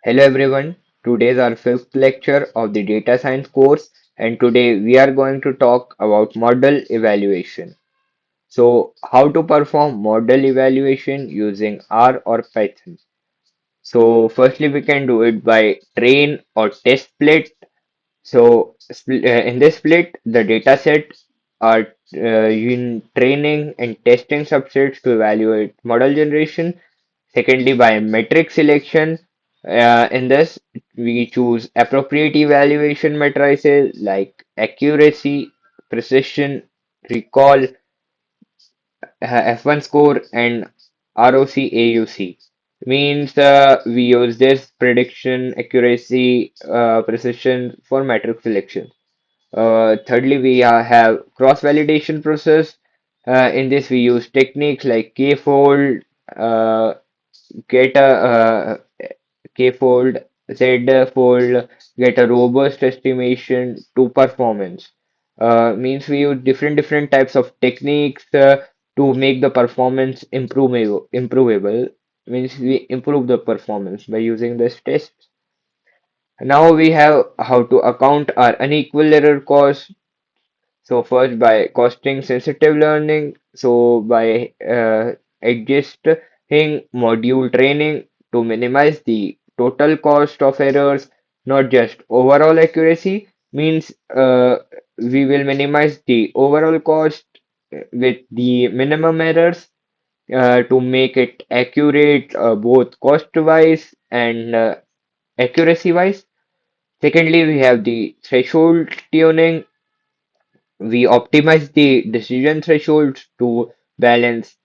Hello everyone, today is our fifth lecture of the data science course and today we are going to talk about model evaluation. So how to perform model evaluation using R or Python. So firstly we can do it by train or test split. In this split, the data sets are in training and testing subsets to evaluate model generation. Secondly, by metric selection, in this we choose appropriate evaluation matrices like accuracy, precision, recall, F1 score, and ROC-AUC. Means we use this prediction, accuracy, precision for metric selection. Thirdly, we have cross-validation process. In this, we use techniques like k-fold, uh, get a k-fold, z-fold, get a robust estimation to performance. Means we use different types of techniques to make the performance improvable. Means we improve the performance by using this test. Now we have how to account our unequal error cost. So first by costing sensitive learning, so by adjusting module training to minimize the total cost of errors, not just overall accuracy, means we will minimize the overall cost with the minimum errors to make it accurate both cost-wise and accuracy-wise. Secondly, we have the threshold tuning. We optimize the decision thresholds to balance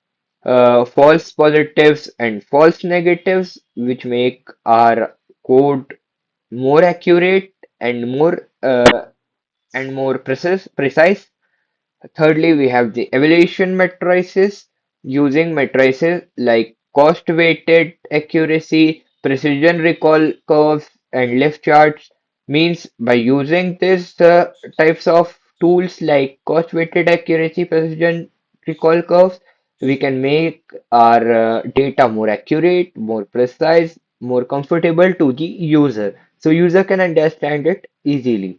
false positives and false negatives, which make our code more accurate and more precise. Thirdly, we have the evaluation matrices. Using matrices like cost-weighted accuracy, precision recall curves, and lift charts means by using these types of tools like cost-weighted accuracy, precision recall curves, we can make our data more accurate, more precise, more comfortable to the user. So user can understand it easily.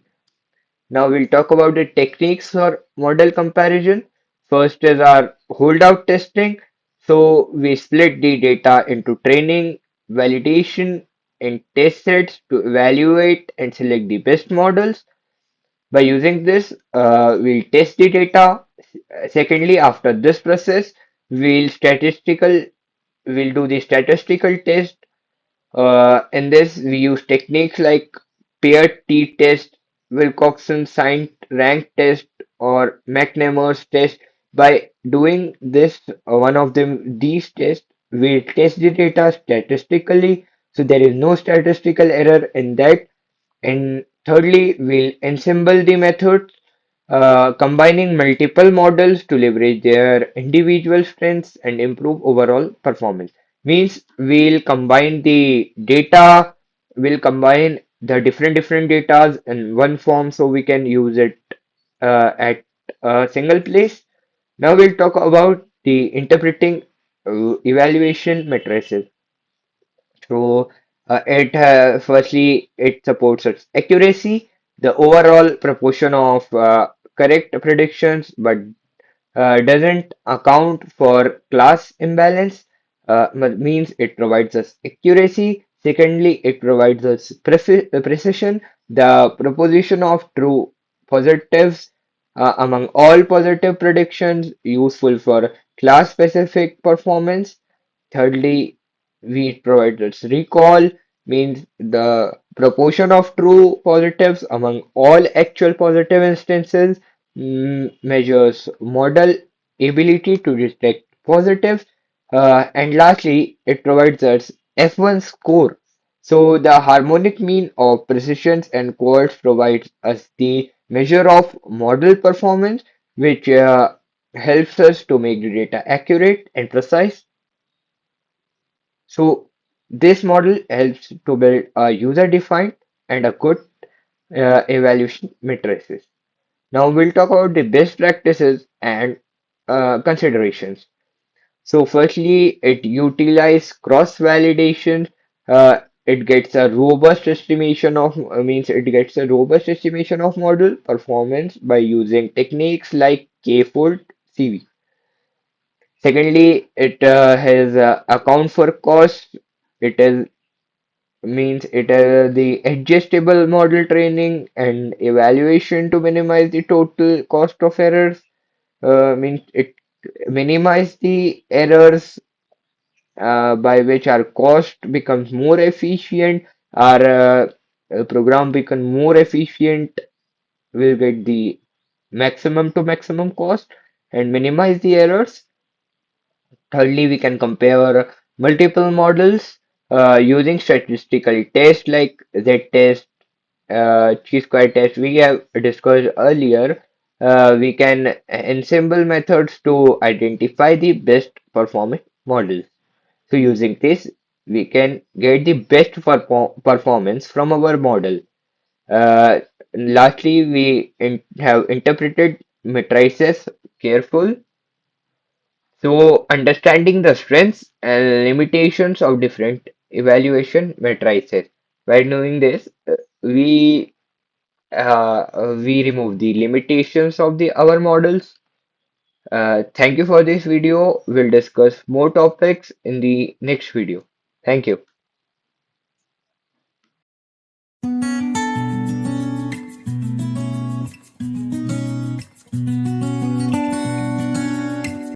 Now we'll talk about the techniques for model comparison. First is our holdout testing. So we split the data into training, validation, and test sets to evaluate and select the best models. By using this, we'll test the data. Secondly, after this process, we'll do the statistical test. In this, we use techniques like paired t-test, Wilcoxon signed rank test, or McNemar's test. By doing this, one of these tests, we test the data statistically, so there is no statistical error in that. And thirdly, we'll ensemble the methods, combining multiple models to leverage their individual strengths and improve overall performance. Means we'll combine the different datas in one form so we can use it at a single place. Now we'll talk about the interpreting evaluation matrices. So it firstly it supports its accuracy, the overall proportion of correct predictions, but doesn't account for class imbalance. Means it provides us accuracy. Secondly, it provides us precision, the proposition of true positives among all positive predictions, useful for class-specific performance. Thirdly, we provide its recall, means the proportion of true positives among all actual positive instances, measures model ability to detect positives, and lastly, it provides us F1 score. So the harmonic mean of precisions and cohorts provides us the measure of model performance, which helps us to make the data accurate and precise. So this model helps to build a user-defined and a good evaluation matrices. Now we'll talk about the best practices and considerations. So firstly, it utilizes cross-validation. it gets a robust estimation of means it gets a robust estimation of model performance by using techniques like K-fold CV. Secondly, it has account for cost. It is means it the adjustable model training and evaluation to minimize the total cost of errors. Means it minimize the errors by which our cost becomes more efficient, our program become more efficient, we'll get the maximum to maximum cost and minimize the errors. Thirdly, we can compare multiple models using statistical tests like z-test, chi-square test we have discussed earlier. We can ensemble methods to identify the best performing models. So using this, we can get the best performance from our model. Uh, Lastly, we have interpreted matrices careful. So understanding the strengths and limitations of different evaluation matrices. By knowing this, we remove the limitations of the our models. Thank you for this video. We'll discuss more topics in the next video. Thank you.